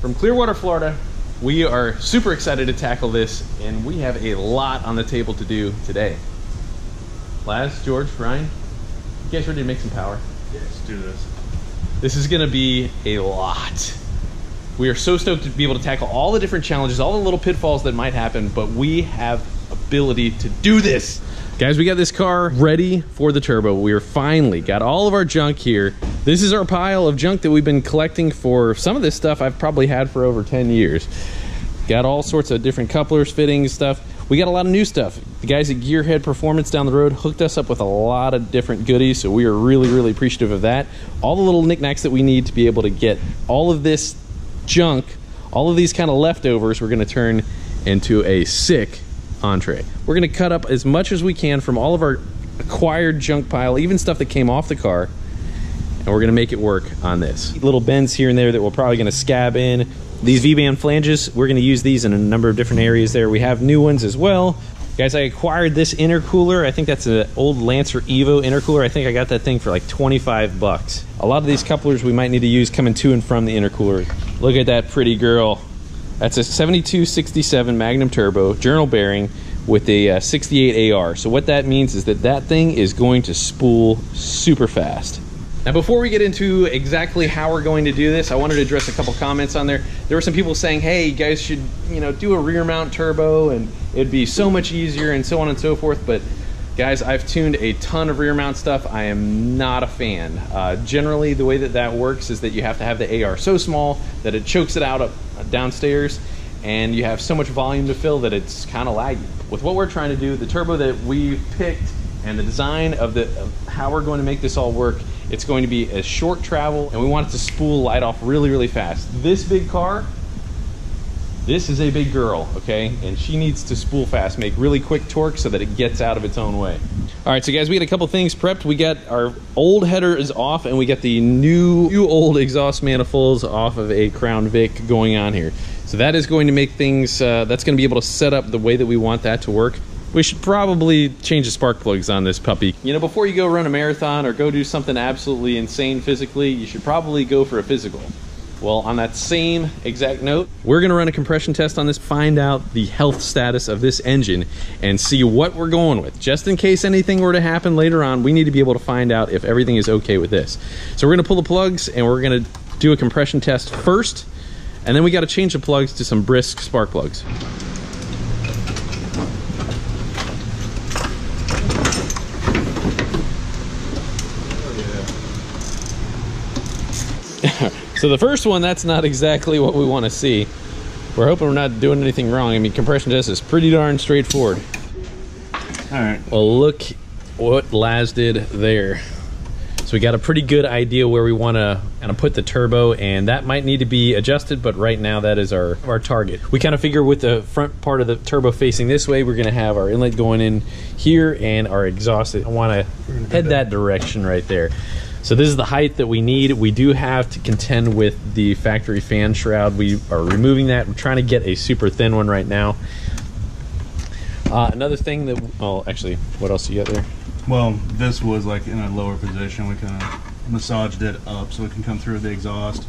From Clearwater, Florida, we are super excited to tackle this, and we have a lot on the table to do today. Laz, George, Ryan, you guys ready to make some power? Yeah, let's do this. This is gonna be a lot. We are so stoked to be able to tackle all the different challenges, all the little pitfalls that might happen, but we have ability to do this. Guys, we got this car ready for the turbo. We are finally got all of our junk here. This is our pile of junk that we've been collecting for. Some of this stuff I've probably had for over 10 years. Got all sorts of different couplers, fittings, stuff. We got a lot of new stuff. The guys at Gearhead Performance down the road hooked us up with a lot of different goodies, so we are really, really appreciative of that. All the little knickknacks that we need to be able to get all of this junk, all of these kind of leftovers, we're gonna turn into a sick entree. We're gonna cut up as much as we can from all of our acquired junk pile, even stuff that came off the car, and we're gonna make it work on this. Little bends here and there that we're probably gonna scab in. These V-band flanges, we're gonna use these in a number of different areas there. We have new ones as well. Guys, I acquired this intercooler. I think that's an old Lancer Evo intercooler. I think I got that thing for like 25 bucks. A lot of these couplers we might need to use coming to and from the intercooler. Look at that pretty girl. That's a 7267 Magnum Turbo journal bearing with a 68 AR. So what that means is that that thing is going to spool super fast. Now, before we get into exactly how we're going to do this, I wanted to address a couple comments on there. There were some people saying, hey, you guys should, do a rear mount turbo and it'd be so much easier and so on and so forth. But guys, I've tuned a ton of rear mount stuff. I am not a fan. Generally, the way that that works is that you have to have the AR so small that it chokes it out downstairs, and you have so much volume to fill that it's kind of laggy. With what we're trying to do, the turbo that we picked and the design of how we're going to make this all work, it's going to be a short travel, and we want it to spool light off really, really fast. This big car, this is a big girl, okay? And she needs to spool fast, make really quick torque so that it gets out of its own way. All right, so guys, we got a couple things prepped. We got our old header is off, and we got the new old exhaust manifolds off of a Crown Vic going on here. So that is going to make things, that's gonna be able to set up the way that we want that to work. We should probably change the spark plugs on this puppy. Before you go run a marathon or go do something absolutely insane physically, you should probably go for a physical. Well, on that same exact note, we're gonna run a compression test on this, find out the health status of this engine, and see what we're going with. Just in case anything were to happen later on, we need to be able to find out if everything is okay with this. So we're gonna pull the plugs and we're gonna do a compression test first, and then we gotta change the plugs to some Brisk spark plugs. So the first one, that's not exactly what we want to see. We're hoping we're not doing anything wrong. I mean, compression test is pretty darn straightforward. All right. Well, look what Laz did there. So we got a pretty good idea where we want to kind of put the turbo, and that might need to be adjusted, but right now that is our target. We kind of figure with the front part of the turbo facing this way, we're going to have our inlet going in here and our exhaust. I want to head that direction right there. So this is the height that we need. We do have to contend with the factory fan shroud. We are removing that. We're trying to get a super thin one right now. Another thing that, well, actually, what else you got there? Well, this was like in a lower position. We kind of massaged it up so it can come through the exhaust.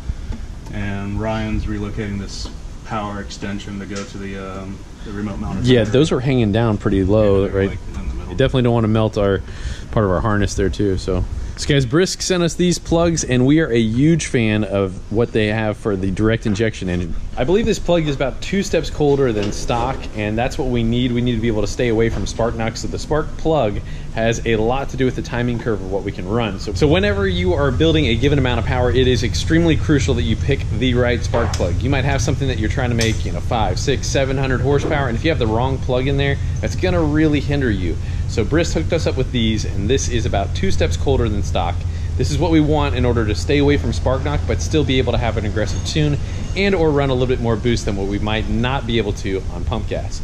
And Ryan's relocating this power extension to go to the remote mounted. Yeah, those were hanging down pretty low, yeah, right? Like in the middle. You definitely don't want to melt our part of our harness there too. So guys, Brisk sent us these plugs, and we are a huge fan of what they have for the direct injection engine. I believe this plug is about 2 steps colder than stock, and that's what we need. We need to be able to stay away from spark knocks. So the spark plug has a lot to do with the timing curve of what we can run. So whenever you are building a given amount of power, it is extremely crucial that you pick the right spark plug. You might have something that you're trying to make, 500, 600, 700 horsepower, and if you have the wrong plug in there, that's gonna really hinder you. So Brisk hooked us up with these, and this is about 2 steps colder than stock. This is what we want in order to stay away from spark knock, but still be able to have an aggressive tune and or run a little bit more boost than what we might not be able to on pump gas.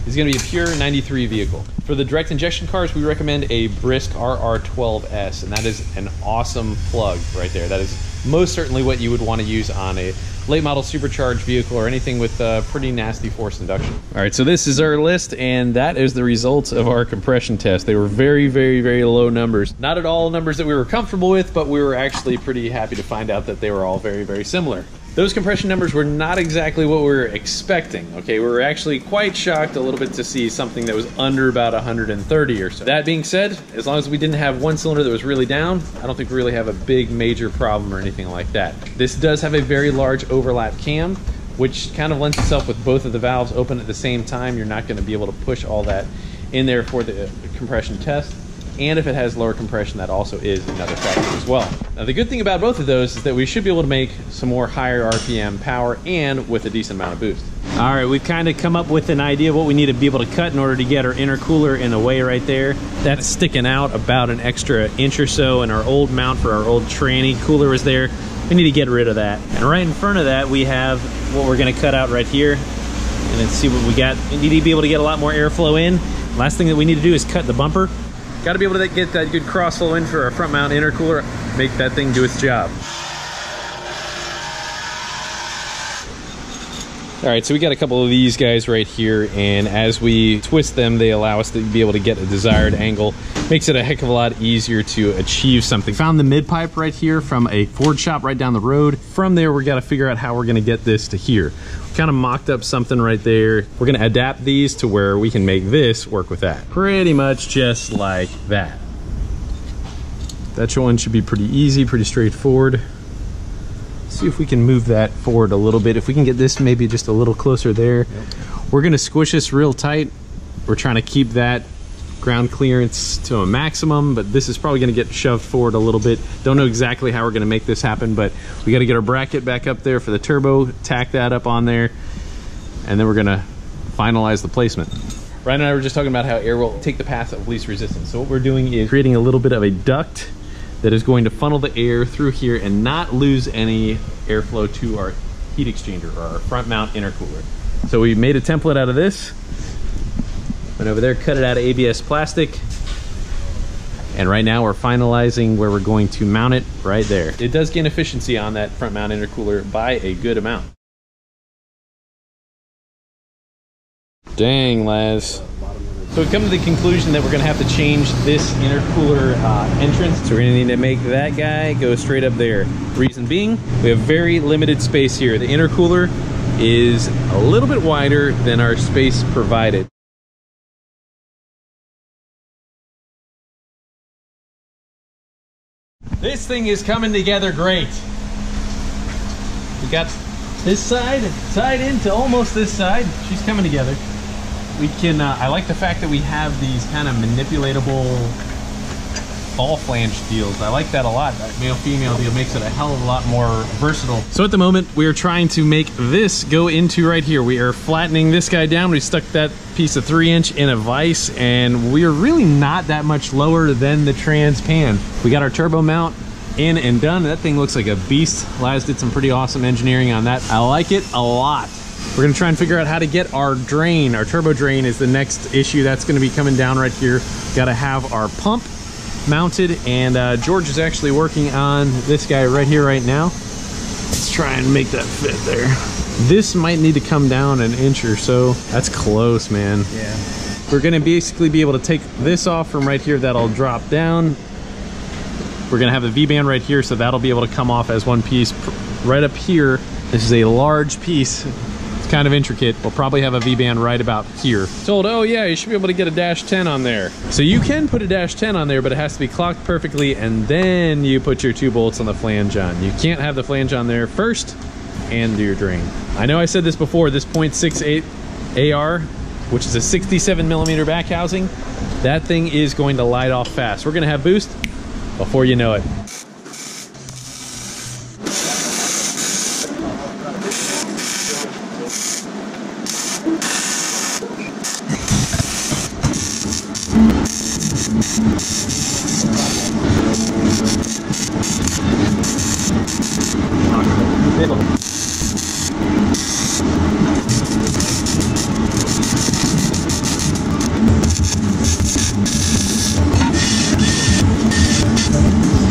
This is gonna be a pure 93 vehicle. For the direct injection cars, we recommend a Brisk RR12S, and that is an awesome plug right there. That is most certainly what you would want to use on a late model supercharged vehicle or anything with pretty nasty forced induction. All right, so this is our list, and that is the results of our compression test. They were very, very, very low numbers. Not at all numbers that we were comfortable with, but we were actually pretty happy to find out that they were all very, very similar. Those compression numbers were not exactly what we were expecting, okay? We were actually quite shocked a little bit to see something that was under about 130 or so. That being said, as long as we didn't have one cylinder that was really down, I don't think we really have a big major problem or anything like that. This does have a very large overlap cam, which kind of lends itself with both of the valves open at the same time. You're not gonna be able to push all that in there for the compression test. And if it has lower compression, that also is another factor as well. Now, the good thing about both of those is that we should be able to make some more higher RPM power and with a decent amount of boost. All right, we've kind of come up with an idea of what we need to be able to cut in order to get our intercooler in the way right there. That's sticking out about an extra inch or so, and our old mount for our old tranny cooler was there. We need to get rid of that. And right in front of that, we have what we're gonna cut out right here. And let's see what we got. We need to be able to get a lot more airflow in. Last thing that we need to do is cut the bumper. Got to be able to get that good crossflow in for our front mount intercooler, make that thing do its job. All right, so we got a couple of these guys right here, and as we twist them, they allow us to be able to get a desired angle. Makes it a heck of a lot easier to achieve something. Found the mid pipe right here from a Ford shop right down the road. From there, we got to figure out how we're gonna get this to here. Kind of mocked up something right there. We're gonna adapt these to where we can make this work with that. Pretty much just like that. That one should be pretty easy, pretty straightforward. See if we can move that forward a little bit. If we can get this maybe just a little closer there. Yep. We're gonna squish this real tight. We're trying to keep that ground clearance to a maximum, but this is probably gonna get shoved forward a little bit. Don't know exactly how we're gonna make this happen, but we gotta get our bracket back up there for the turbo, tack that up on there, and then we're gonna finalize the placement. Ryan and I were just talking about how air will take the path of least resistance. So what we're doing is creating a little bit of a duct that is going to funnel the air through here and not lose any airflow to our heat exchanger or our front mount intercooler. So we made a template out of this. Went over there, cut it out of ABS plastic. And right now we're finalizing where we're going to mount it right there. It does gain efficiency on that front mount intercooler by a good amount. Dang, Laz. So we come to the conclusion that we're gonna have to change this intercooler entrance. So we're gonna need to make that guy go straight up there. Reason being, we have very limited space here. The intercooler is a little bit wider than our space provided. This thing is coming together great. We got this side tied into almost this side. She's coming together. We can, I like the fact that we have these kind of manipulatable ball flange deals. I like that a lot. That male-female deal makes it a hell of a lot more versatile. So at the moment, we are trying to make this go into right here. We are flattening this guy down. We stuck that piece of 3-inch in a vise, and we are really not that much lower than the trans pan. We got our turbo mount in and done. That thing looks like a beast. Laz did some pretty awesome engineering on that. I like it a lot. We're gonna try and figure out how to get our drain. Our turbo drain is the next issue. That's gonna be coming down right here. Gotta have our pump mounted, and George is actually working on this guy right here right now. Let's try and make that fit there. This might need to come down an inch or so. That's close, man. Yeah. We're gonna basically be able to take this off from right here. That'll drop down. We're gonna have the V-band right here, so that'll be able to come off as one piece. Right up here, this is a large piece. Kind of intricate. We'll probably have a V-band right about here. Told, oh yeah, you should be able to get a -10 on there. So you can put a -10 on there, but it has to be clocked perfectly, and then you put your 2 bolts on the flange on. You can't have the flange on there first and do your drain. I know I said this before, this 0.68 AR, which is a 67mm back housing, that thing is going to light off fast. We're gonna have boost before you know it.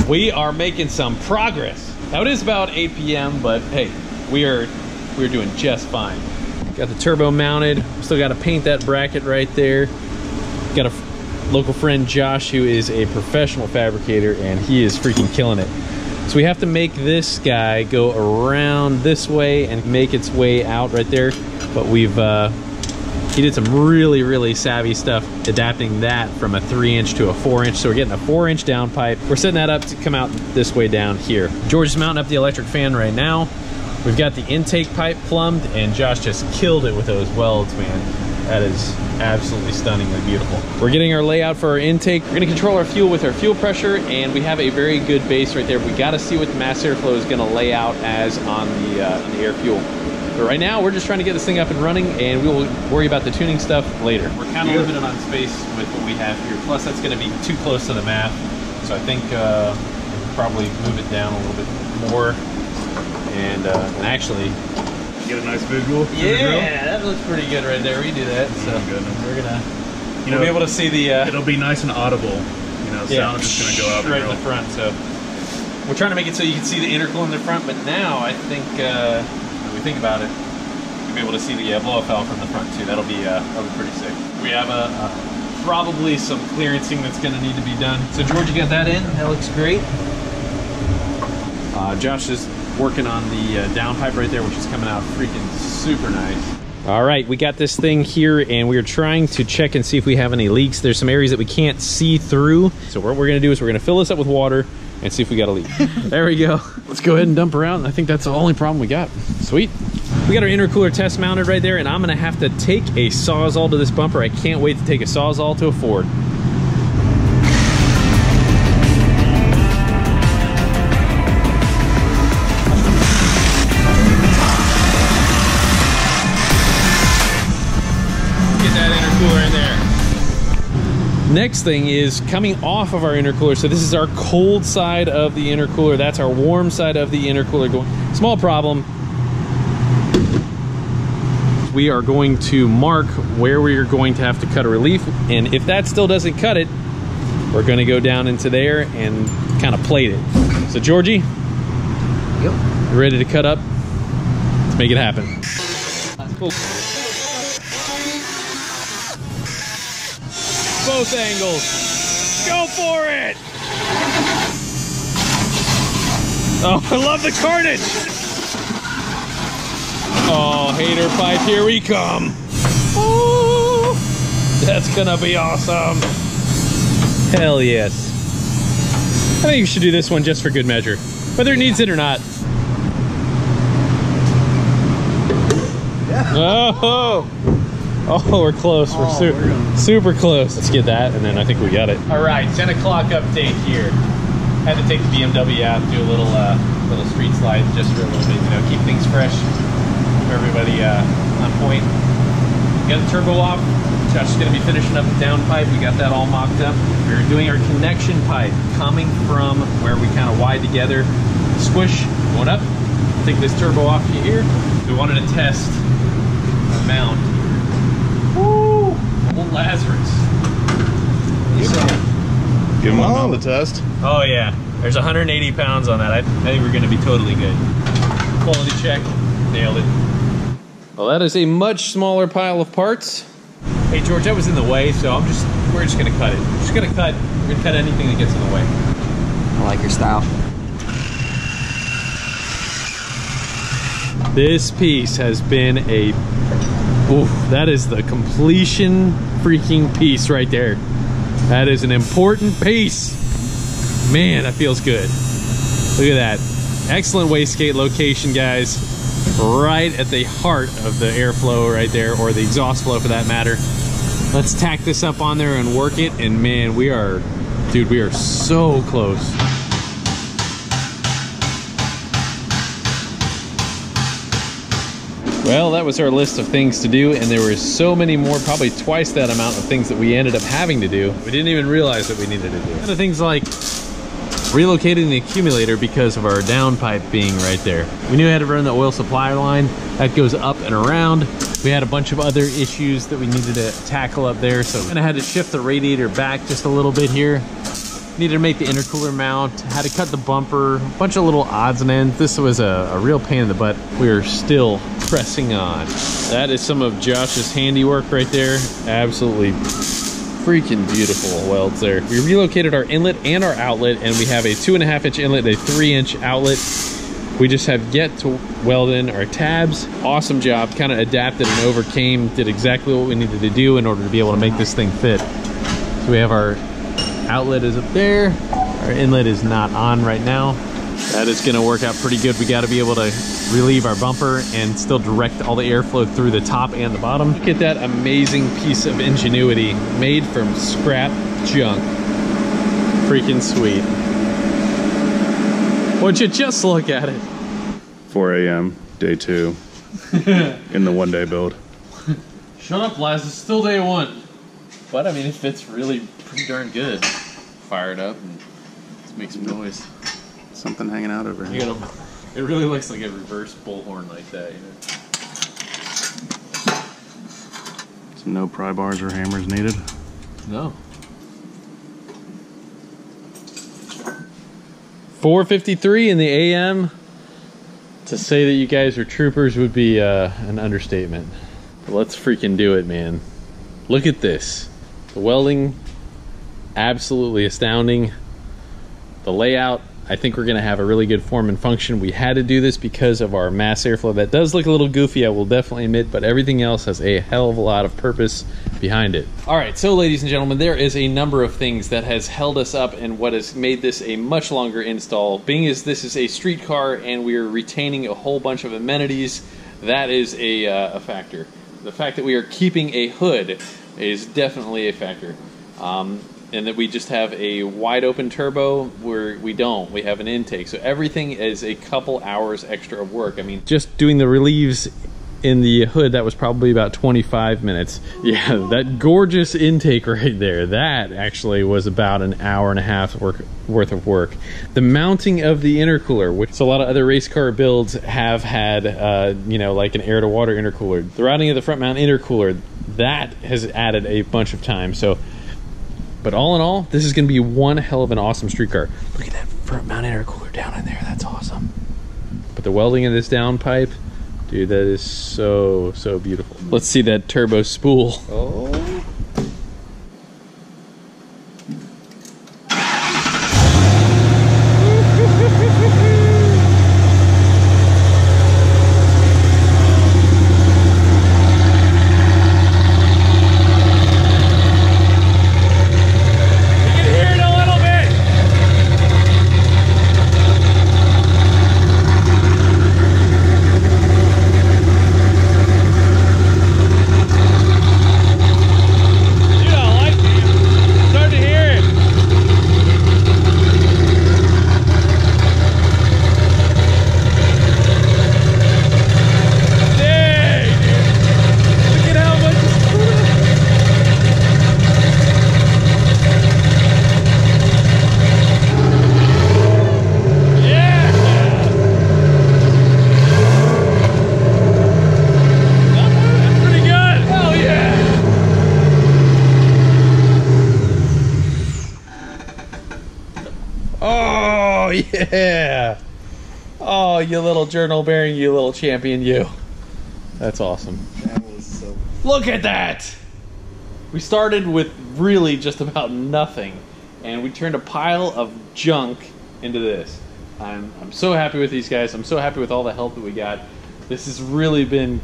We are making some progress. Now it is about 8 p.m., but hey, we're doing just fine. Got the turbo mounted. Still got to paint that bracket right there. Got a local friend, Josh, who is a professional fabricator, and he is freaking killing it. So we have to make this guy go around this way and make its way out right there. But we've, he did some really, really savvy stuff adapting that from a 3-inch to a 4-inch. So we're getting a 4-inch down pipe. We're setting that up to come out this way down here. George is mounting up the electric fan right now. We've got the intake pipe plumbed, and Josh just killed it with those welds, man. That is absolutely stunningly beautiful. We're getting our layout for our intake. We're gonna control our fuel with our fuel pressure, and we have a very good base right there. We gotta see what the mass airflow is gonna lay out as on the air fuel. But right now, we're just trying to get this thing up and running, and we will worry about the tuning stuff later. We're kind of limited on space with what we have here. Plus, that's gonna be too close to the map. So I think we'll probably move it down a little bit more. And actually, get a nice visual. Yeah, that looks pretty good right there. We do that, so we're gonna, be able to see the. It'll be nice and audible. You know, sound is just gonna go up right in the front. So we're trying to make it so you can see the intercooler in the front, but now I think when we think about it, you'll be able to see the blow-off valve from the front too. That'll be pretty sick. We have probably some clearancing that's gonna need to be done. So George, you got that in? That looks great. Josh is working on the down pipe right there, which is coming out freaking super nice. All right, we got this thing here, and we're trying to check and see if we have any leaks. There's some areas that we can't see through. So what we're gonna do is we're gonna fill this up with water and see if we got a leak. There we go. Let's go ahead and dump her out. I think that's the only problem we got. Sweet. We got our intercooler test mounted right there, and I'm gonna have to take a Sawzall to this bumper. I can't wait to take a Sawzall to a Ford. Next thing is coming off of our intercooler. So this is our cold side of the intercooler. That's our warm side of the intercooler going. Small problem. We are going to mark where we are going to have to cut a relief. And if that still doesn't cut it, we're gonna go down into there and kind of plate it. So Georgie, yep, you ready to cut up? Let's make it happen. Cool. Both angles. Go for it! Oh, I love the carnage! Oh, hater pipe, here we come. Oh, that's gonna be awesome. Hell yes. I think you should do this one just for good measure, whether it needs it or not. Oh! Oh, we're close. We're super close. Let's get that, and then I think we got it. All right, 10 o'clock update here. Had to take the BMW out, do a little street slide just for a little bit, keep things fresh for everybody on point. Got the turbo off. Josh is going to be finishing up the down pipe. We got that all mocked up. We're doing our connection pipe coming from where we kind of wide together. Squish, going up. Take this turbo off here. We wanted to test the mount. Woo! Old Lazarus. Give him on the test. Oh yeah, there's 180 pounds on that. I think we're gonna be totally good. Quality check, nailed it. Well, that is a much smaller pile of parts. Hey George, that was in the way, so we're just gonna cut it. We're gonna cut anything that gets in the way. I like your style. This piece has been a, oof, that is the completion freaking piece right there. That is an important piece. Man, that feels good. Look at that. Excellent wastegate location, guys. Right at the heart of the airflow right there, or the exhaust flow for that matter. Let's tack this up on there and work it, and man, we are so close. Well, that was our list of things to do, and there were so many more, probably twice that amount of things that we ended up having to do. We didn't even realize that we needed to do. Other things like relocating the accumulator because of our down pipe being right there. We knew we had to run the oil supply line. That goes up and around. We had a bunch of other issues that we needed to tackle up there, so we had to shift the radiator back just a little bit here. Needed to make the intercooler mount, had to cut the bumper, a bunch of little odds and ends. This was a real pain in the butt. We are still pressing on. That is some of Josh's handiwork right there. Absolutely freaking beautiful welds there. We relocated our inlet and our outlet, and we have a 2.5-inch inlet and a 3-inch outlet. We just have yet to weld in our tabs. Awesome job, kind of adapted and overcame, did exactly what we needed to do in order to be able to make this thing fit. So we have our outlet is up there. Our inlet is not on right now. That is gonna work out pretty good. We gotta be able to relieve our bumper and still direct all the airflow through the top and the bottom. Look at that amazing piece of ingenuity made from scrap junk. Freaking sweet. Would you just look at it? 4 a.m., day 2, in the 1-day build. Shut up, Laz, it's still day 1. But I mean, it fits really pretty darn good. Fire it up and let's make some noise. Something hanging out over here. You gotta, it really looks like a reverse bullhorn like that, you know? So no pry bars or hammers needed? No. 4:53 in the AM. To say that you guys are troopers would be an understatement. But let's freaking do it, man. Look at this. The welding, absolutely astounding. The layout, I think we're gonna have a really good form and function. We had to do this because of our mass airflow. That does look a little goofy, I will definitely admit, but everything else has a hell of a lot of purpose behind it. All right, so ladies and gentlemen, there is a number of things that has held us up and what has made this a much longer install. Being as this is a street car and we are retaining a whole bunch of amenities, that is a factor. The fact that we are keeping a hood is definitely a factor. And that we just have a wide open turbo where we don't. We have an intake. So everything is a couple hours extra of work. I mean, just doing the relieves in the hood, that was probably about 25 minutes. Yeah, that gorgeous intake right there, that actually was about an hour and a half worth of work. The mounting of the intercooler, which a lot of other race car builds have had, you know, like an air to water intercooler. The routing of the front mount intercooler, that has added a bunch of time. So, but all in all, this is going to be one hell of an awesome street car. Look at that front mount intercooler down in there. That's awesome. But the welding of this downpipe, dude, that is so, so beautiful. Let's see that turbo spool. Oh. Oh, yeah. Oh, you little journal bearing, you little champion, you. That's awesome. That was so... Look at that! We started with really just about nothing, and we turned a pile of junk into this. I'm so happy with these guys. I'm so happy with all the help that we got. This has really been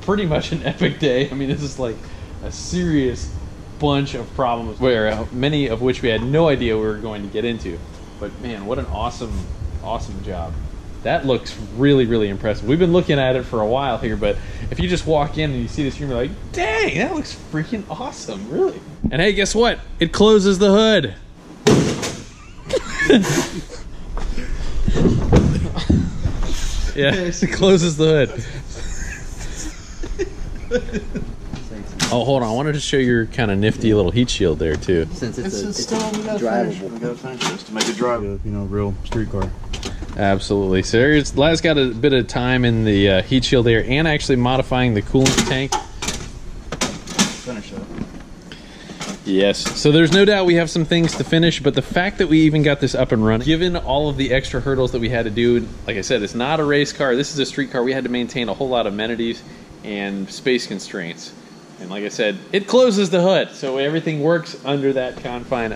pretty much an epic day. I mean, this is like a serious bunch of problems, where many of which we had no idea we were going to get into. But man, what an awesome job. That looks really, really impressive. We've been looking at it for a while here, but if you just walk in and you see this room, you're like, dang, that looks freaking awesome, really. And hey, guess what? It closes the hood. Yeah, it closes the hood. Oh, hold on. I wanted to show your kind of nifty little heat shield there, too. Since it's still, we gotta drivable. finish. We gotta finish this to make it drive. You know, real street car. Absolutely. So there's, Laz got a bit of time in the heat shield there and actually modifying the coolant tank. Finish that. Yes. So there's no doubt we have some things to finish, but the fact that we even got this up and running, given all of the extra hurdles that we had to do, like I said, it's not a race car. This is a street car. We had to maintain a whole lot of amenities and space constraints. And like I said, it closes the hood, so everything works under that confine.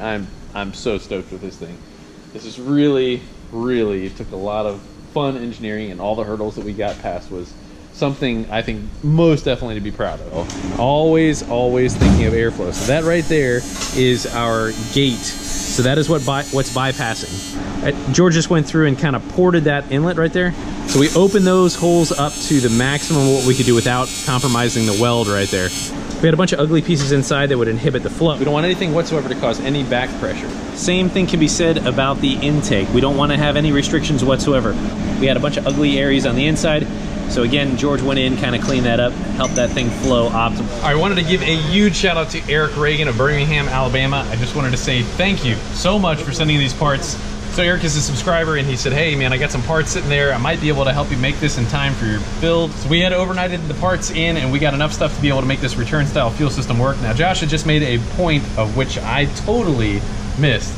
I'm so stoked with this thing. This is really, really took a lot of fun engineering, and all the hurdles that we got past was something I think most definitely to be proud of. Always thinking of airflow. So that right there is our gate. So that is what's bypassing. George just went through and kind of ported that inlet right there. So we opened those holes up to the maximum of what we could do without compromising the weld right there. We had a bunch of ugly pieces inside that would inhibit the flow. We don't want anything whatsoever to cause any back pressure. Same thing can be said about the intake. We don't want to have any restrictions whatsoever. We had a bunch of ugly areas on the inside. So again, George went in, kind of cleaned that up, helped that thing flow optimal. I wanted to give a huge shout out to Eric Reagan of Birmingham, Alabama. I just wanted to say thank you so much for sending these parts. So Eric is a subscriber, and he said, hey man, I got some parts sitting there. I might be able to help you make this in time for your build. So we had overnighted the parts in, and we got enough stuff to be able to make this return style fuel system work. Now Josh had just made a point of which I totally missed.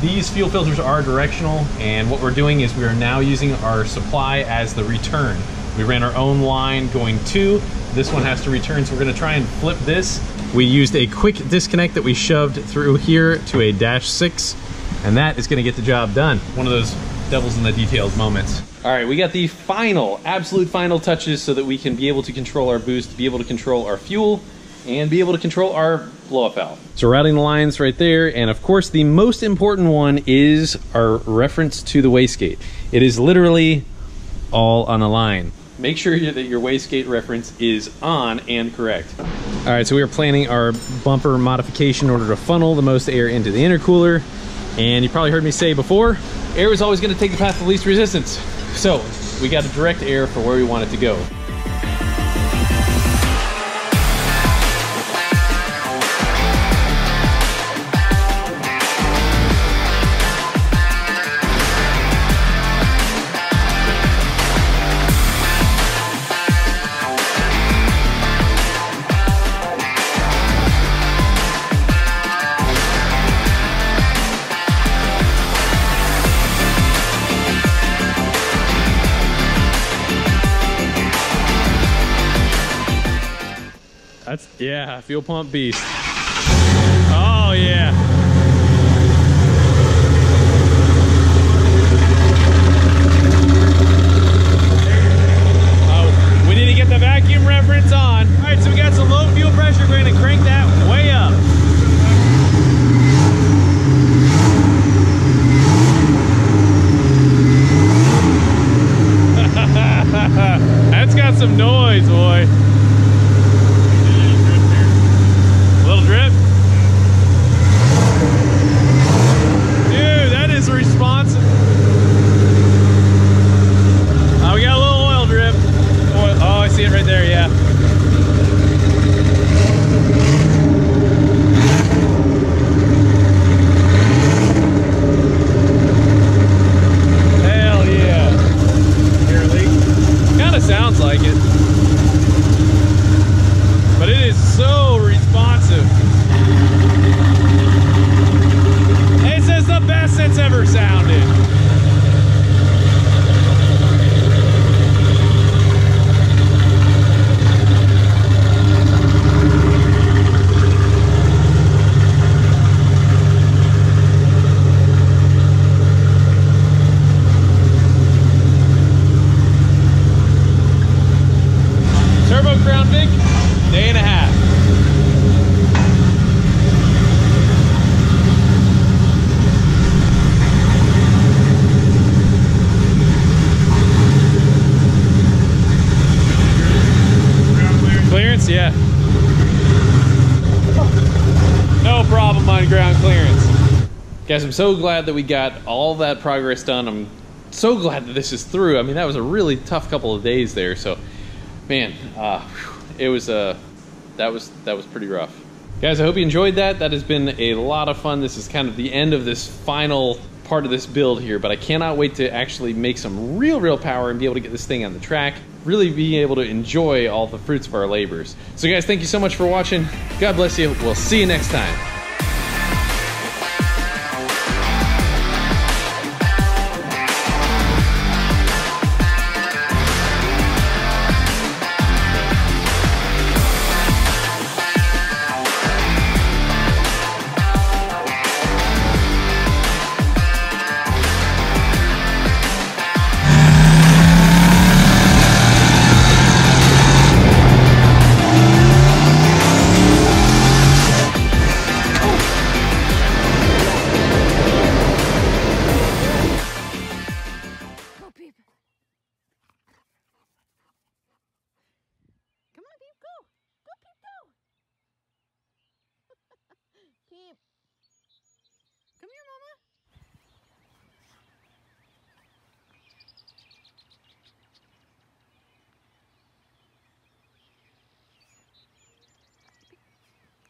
These fuel filters are directional, and what we're doing is we are now using our supply as the return. We ran our own line going to, this one has to return, so we're gonna try and flip this. We used a quick disconnect that we shoved through here to a -6, and that is gonna get the job done. One of those devils in the details moments. All right, we got the final, absolute final touches so that we can be able to control our boost, be able to control our fuel, and be able to control our blow-up valve. So routing the lines right there, and of course the most important one is our reference to the wastegate. It is literally all on a line. Make sure that your wastegate reference is on and correct. All right, so we are planning our bumper modification in order to funnel the most air into the intercooler. And you probably heard me say before, air is always gonna take the path of least resistance. So we got to direct air for where we want it to go. Yeah, fuel pump beast. Oh yeah. Oh, we need to get the vacuum reference on. All right, so we got some low fuel pressure. We're gonna crank that way up. That's got some noise, boy. Right there, yeah. Hell yeah. Hear a leak? Kind of sounds like it. But it is so responsive. This is the best it's ever sounded. Day and a half. Clearance, yeah. No problem on ground clearance. Guys, I'm so glad that we got all that progress done. I'm so glad that this is through. I mean, that was a really tough couple of days there. So, man, it was that was pretty rough. Guys, I hope you enjoyed that. That has been a lot of fun. This is kind of the end of this final part of this build here, but I cannot wait to actually make some real power and be able to get this thing on the track, really be able to enjoy all the fruits of our labors. So guys, thank you so much for watching. God bless you. We'll see you next time.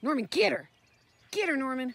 Norman, get her! Get her, Norman!